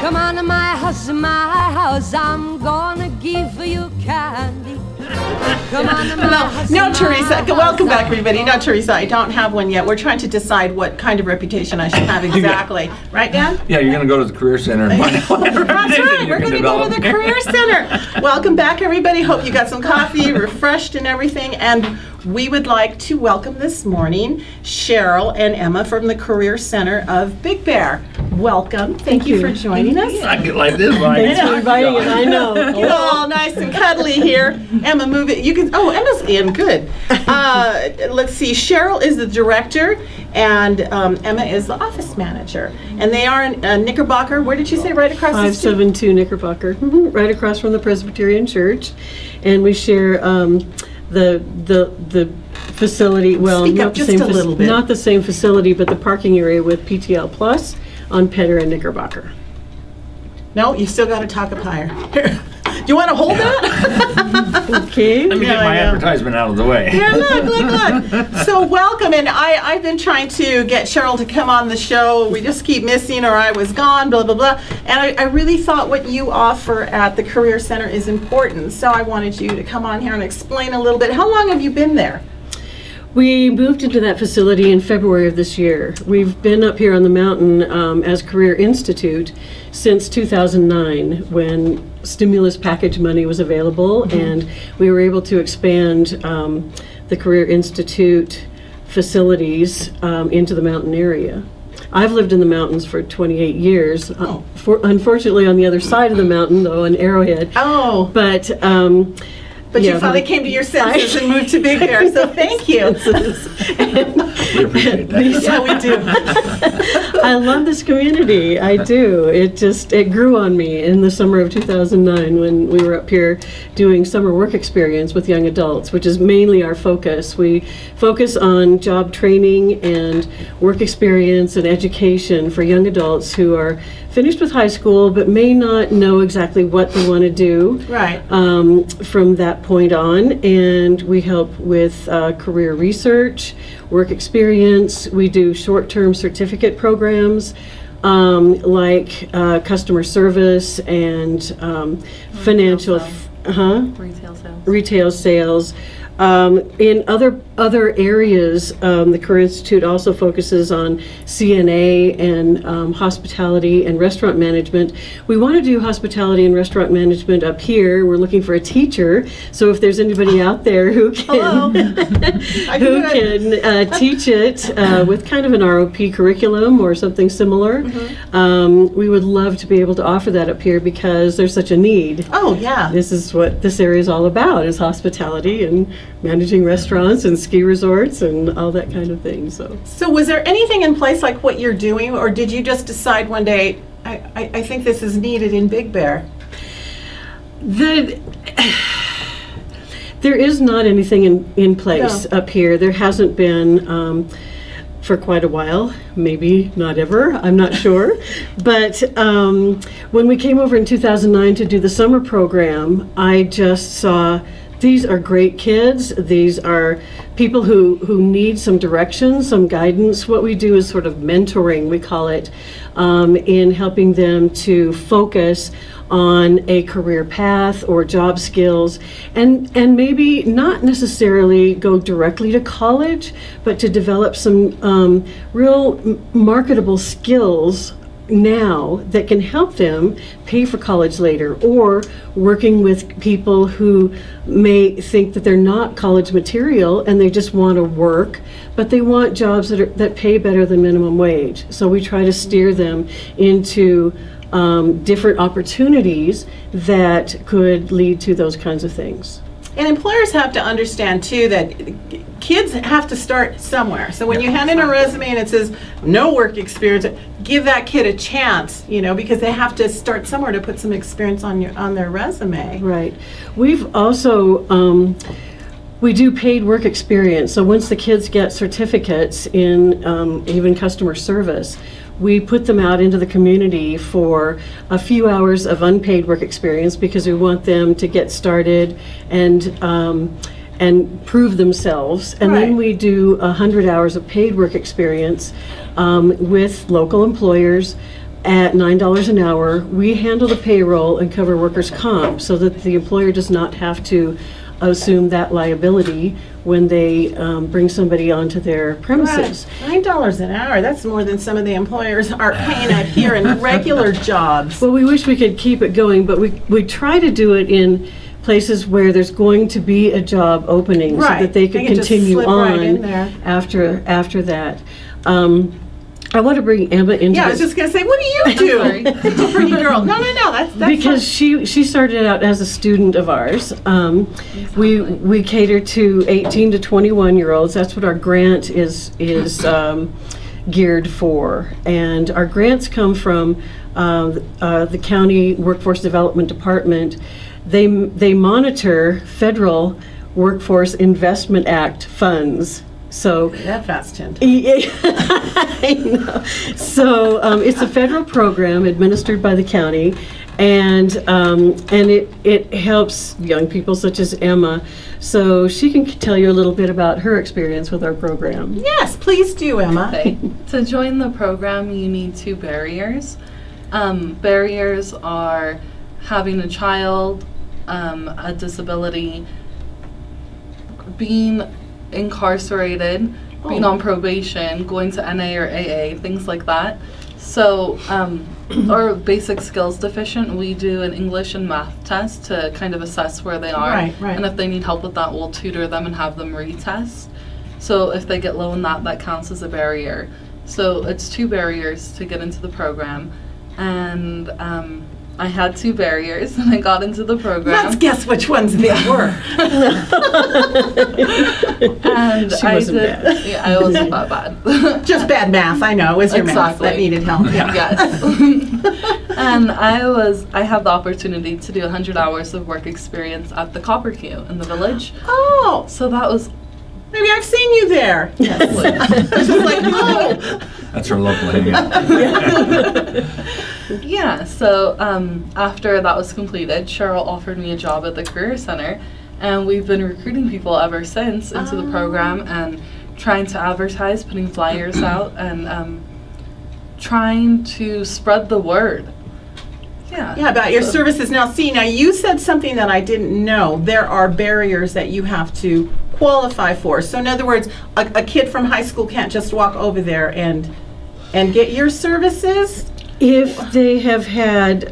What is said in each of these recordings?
Come on to my house, I'm gonna give you candy. Come on to my house. No, Teresa, welcome back, everybody. No, Teresa, I don't have one yet. We're trying to decide what kind of reputation I should have exactly. Right, Dan? Yeah, you're going to go to the Career Center. That's right. We're going to go to the Career Center. Welcome back, everybody. Hope you got some coffee, refreshed and everything. And we would like to welcome this morning Cheryl and Emma from the Career Center of Big Bear. Welcome. Thank you for joining us. I get like this, right? Thanks for inviting us. I know. Get all nice and cuddly here. Emma, move it. You can. Oh, Emma's in. Good. Let's see. Cheryl is the director, and Emma is the office manager. And they are in Knickerbocker. Where did you say? Right across the street? 572 Knickerbocker. Right across from the Presbyterian Church, and we share the facility. Well, Speak not up the just same a little bit. Not the same facility, but the parking area with PTL Plus on Petter and Knickerbocker. No, you still got to talk up higher. Here. Do you want to hold that? Okay. Let me get my advertisement out of the way. Yeah, look. So welcome, and I've been trying to get Cheryl to come on the show. We just keep missing, or I was gone, blah, blah, blah. And I really thought what you offer at the Career Center is important. So I wanted you to come on here and explain a little bit. How long have you been there? We moved into that facility in February of this year. We've been up here on the mountain as Career Institute since 2009, when stimulus package money was available, and we were able to expand the Career Institute facilities into the mountain area. I've lived in the mountains for 28 years, unfortunately on the other side of the mountain, though, in Arrowhead. Oh. But you finally came to your senses and moved to Big Bear, so thank you. We appreciate that. Yeah, we do. I love this community. I do. It grew on me in the summer of 2009 when we were up here doing summer work experience with young adults, which is mainly our focus. We focus on job training and work experience and education for young adults who are finished with high school but may not know exactly what they want to do from that point on. And we help with career research, work experience. We do short-term certificate programs like customer service and financial, retail sales. In other areas, the Career Institute also focuses on CNA and hospitality and restaurant management. We want to do hospitality and restaurant management up here. We're looking for a teacher, so if there's anybody out there who can teach it with kind of an ROP curriculum or something similar, we would love to be able to offer that up here because there's such a need. Oh, yeah. This is what this area is all about, is hospitality and managing restaurants and ski resorts and all that kind of thing. So was there anything in place like what you're doing, or did you just decide one day, I think this is needed in Big Bear? There is not anything in place up here. There hasn't been for quite a while, maybe not ever, I'm not sure. But when we came over in 2009 to do the summer program, I just saw these are great kids. These are people who need some direction, some guidance. What we do is sort of mentoring, we call it, in helping them to focus on a career path or job skills, and maybe not necessarily go directly to college, but to develop some real marketable skills now that can help them pay for college later, or working with people who may think that they're not college material and they just want to work, but they want jobs that pay better than minimum wage. So we try to steer them into different opportunities that could lead to those kinds of things. And employers have to understand too that kids have to start somewhere. So when you hand in a resume and it says no work experience, give that kid a chance, because they have to start somewhere to put some experience on their resume. Right. We've also we do paid work experience. So once the kids get certificates in even customer service, we put them out into the community for a few hours of unpaid work experience because we want them to get started and prove themselves. And then we do 100 hours of paid work experience with local employers at $9 an hour. We handle the payroll and cover workers' comp so that the employer does not have to assume that liability when they bring somebody onto their premises. Right. $9 an hour, that's more than some of the employers are paying out here in regular jobs. Well, we wish we could keep it going, but we try to do it in places where there's going to be a job opening so that they can just continue slip on right in there. after that. I want to bring Emma into Yeah, I this. was just going to say, what do you do? Sorry. Pretty girl. No, that's Because she started out as a student of ours. We cater to 18 to 21-year-olds. That's what our grant is geared for. And our grants come from the County Workforce Development Department. They monitor federal Workforce Investment Act funds. So that fast 10. I know. So it's a federal program administered by the county, and it helps young people such as Emma. So she can tell you a little bit about her experience with our program. Yes, please do, Emma. Okay. To join the program, you need 2 barriers. Barriers are having a child, a disability, being incarcerated, being on probation, going to NA or AA, things like that. So, or basic skills deficient, we do an English and math test to kind of assess where they are. Right. And if they need help with that, we'll tutor them and have them retest. So if they get low in that, that counts as a barrier. So it's 2 barriers to get into the program. And I had 2 barriers and I got into the program. Let's guess which ones they were. And She wasn't bad. Yeah, I wasn't that bad. Just bad math, I know. It was your math Exactly. that needed help. Yeah. Yes. And I had the opportunity to do 100 hours of work experience at the Copper Queue in the village. Oh, So that was maybe I've seen you there. It's just like, oh. That's our local hangout. yeah. So after that was completed, Cheryl offered me a job at the Career Center, and we've been recruiting people ever since into the program and trying to advertise, putting flyers out, and trying to spread the word. Yeah, about your services. Now, now you said something that I didn't know. There are barriers that you have to qualify for. So in other words, a kid from high school can't just walk over there and get your services? If they have had,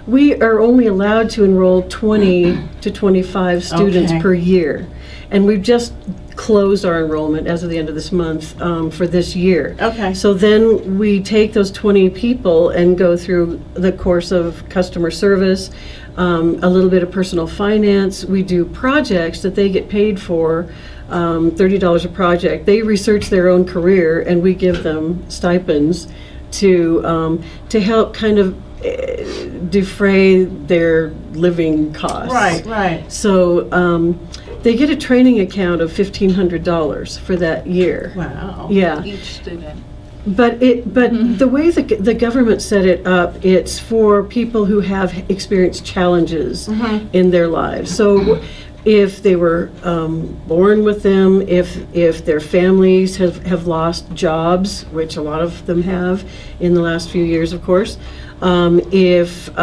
we are only allowed to enroll 20 to 25 students Okay. per year. And we've just closed our enrollment as of the end of this month for this year. Okay. So then we take those 20 people and go through the course of customer service, a little bit of personal finance. We do projects that they get paid for, $30 a project. They research their own career and we give them stipends to help kind of defray their living costs. Right. So they get a training account of $1,500 for that year. Wow. Yeah, Each student. but the way the government set it up, it's for people who have experienced challenges in their lives. So if they were born with them, if their families have lost jobs, which a lot of them have in the last few years, of course, if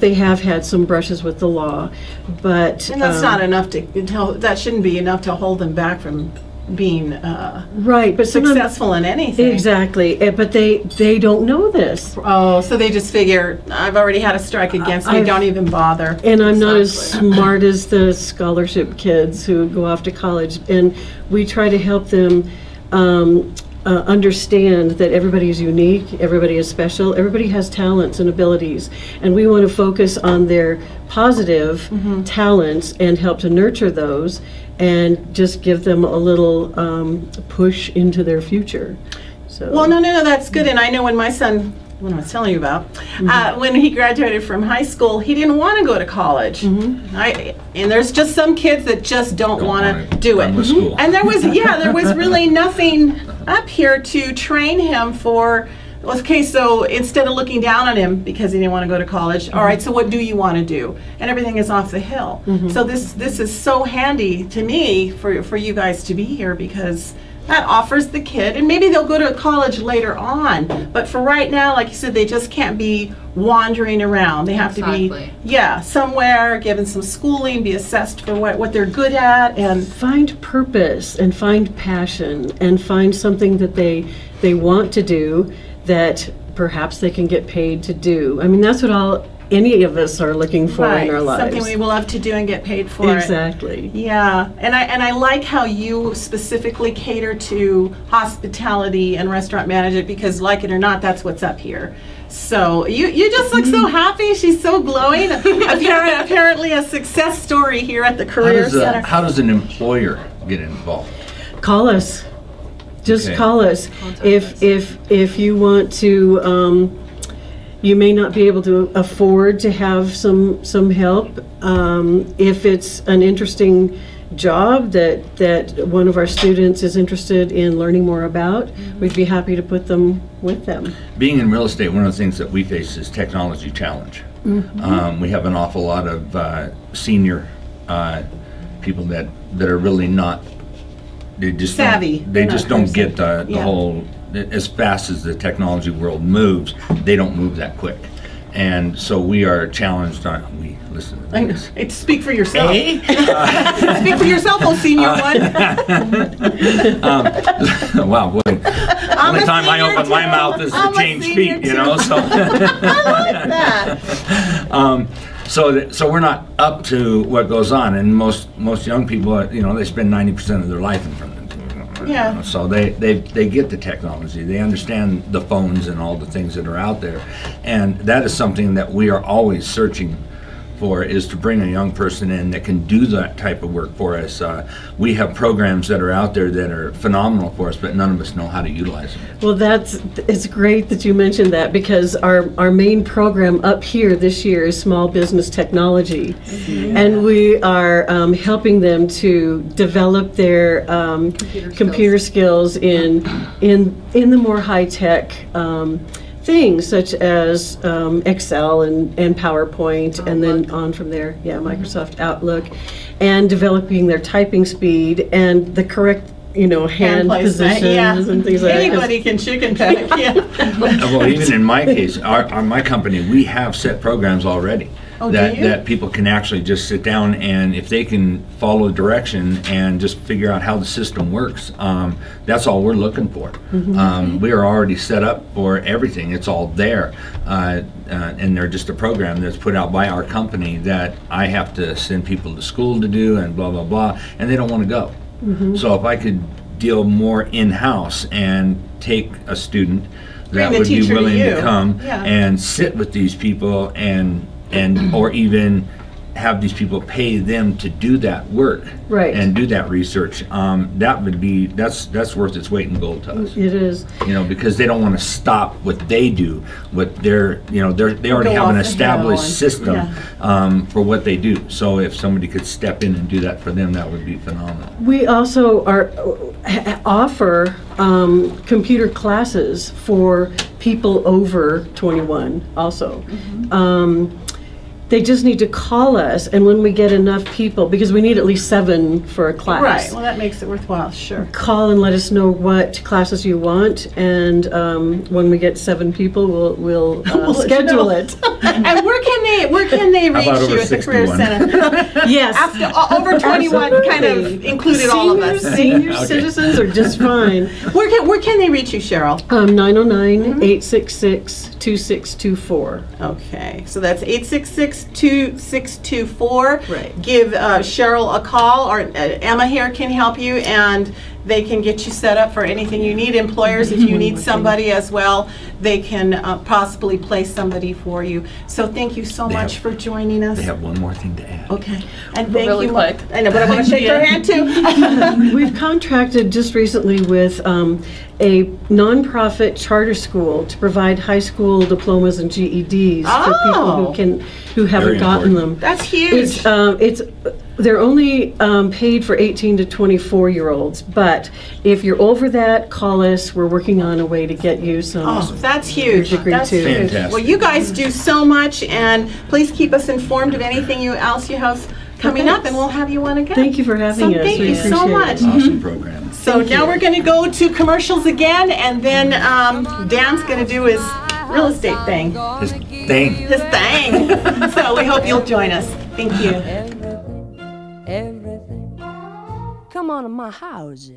they have had some brushes with the law, but And that's not enough that shouldn't be enough to hold them back from being right, but successful in anything. exactly. But they don't know this. Oh, so they just figure, I've already had a strike against me, don't even bother. And I'm not as Exactly. smart as the scholarship kids who go off to college. And we try to help them understand that everybody is unique, everybody is special, everybody has talents and abilities. And we want to focus on their positive talents and help to nurture those and just give them a little push into their future. So. Well, no, that's good. And I know when my son, when I was telling you about, when he graduated from high school, he didn't want to go to college. And there's just some kids that just don't want to do it. Done with school. And there was really nothing up here to train him for. Okay, so instead of looking down on him because he didn't want to go to college, all right, so what do you want to do? And everything is off the hill. So this is so handy to me for you guys to be here because that offers the kid, and maybe they'll go to college later on, but for right now, like you said, they just can't be wandering around. They have to be, somewhere, given some schooling, be assessed for what they're good at, and find purpose and find passion and find something that they want to do that perhaps they can get paid to do. I mean, that's what any of us are looking for in our lives. Something we will love to do and get paid for. Exactly. Yeah, and I like how you specifically cater to hospitality and restaurant management, because like it or not, that's what's up here. So you just look so happy. She's so glowing. Apparently a success story here at the Career Center. How does an employer get involved? Call us. Just call us. If you want to. You may not be able to afford to have some help. If it's an interesting job that one of our students is interested in learning more about, we'd be happy to put them with them. Being in real estate, one of the things that we face is technology challenge. We have an awful lot of senior people that are really not, they just savvy. They just don't get the whole, as fast as the technology world moves, they don't move that quick. And so we are challenged on, listen to this. Speak for yourself. Speak for yourself, oh senior one. Wow, boy. Only time I open my mouth is to change feet, you know, so. I like that. So we're not up to what goes on, and most young people, you know, they spend 90% of their life in front of them. Yeah. So they get the technology, they understand the phones and all the things that are out there, and that is something that we are always searching for, is to bring a young person in that can do that type of work for us. We have programs that are out there that are phenomenal for us, but none of us know how to utilize them. Well, it's great that you mentioned that, because our main program up here this year is Small Business Technology, and we are helping them to develop their computer skills in the more high-tech things, such as Excel and PowerPoint, and then on from there, Microsoft Outlook, and developing their typing speed and the correct, hand positions and things like that. Anybody can chicken peck, Well, even in my case, my company, we have set programs already. That people can actually just sit down, and if they can follow direction and just figure out how the system works, that's all we're looking for. We are already set up for everything. It's all there, and they're just a program that's put out by our company that I have to send people to school to do, and blah blah blah, and they don't want to go. So if I could deal more in-house and take a student that would be willing to come and sit with these people and or even have these people pay them to do that work and do that research, that's worth its weight in gold to us. It is. Because they don't want to stop what they do, what they already have an established system for what they do. So if somebody could step in and do that for them, that would be phenomenal. We also offer computer classes for people over 21 also. They just need to call us, and when we get enough people, because we need at least 7 for a class. Right, well that makes it worthwhile, sure. Call and let us know what classes you want, and when we get 7 people, we'll schedule it. And where can they reach you at the Career Center? Yes. After over 21 kind of included all of us. Senior citizens are just fine. Where can they reach you, Cheryl? 909-866-2624. Okay, so that's 866-2624. Right. Give Cheryl a call, or Emma here can help you, and they can get you set up for anything you need. Employers, if you need somebody as well, they can possibly place somebody for you. So thank you so much for joining us. They have one more thing to add. Okay. And thank really you. quick. I know, but I want to shake your hand too. We've contracted just recently with a nonprofit charter school to provide high school diplomas and GEDs for people who haven't gotten them. That's huge. They're only paid for 18 to 24-year-olds, but if you're over that, call us. We're working on a way to get you some. Oh, that's huge. That's huge. Fantastic. Well, you guys do so much, and please keep us informed of anything else you have coming up, and we'll have you on again. Thank you for having us. Thank We you so appreciate much. it. Awesome program. So now we're going to go to commercials again, and then Dan's going to do his real estate thing. His thing. His thing. So we hope you'll join us. Thank you. Everything. Come on to my house.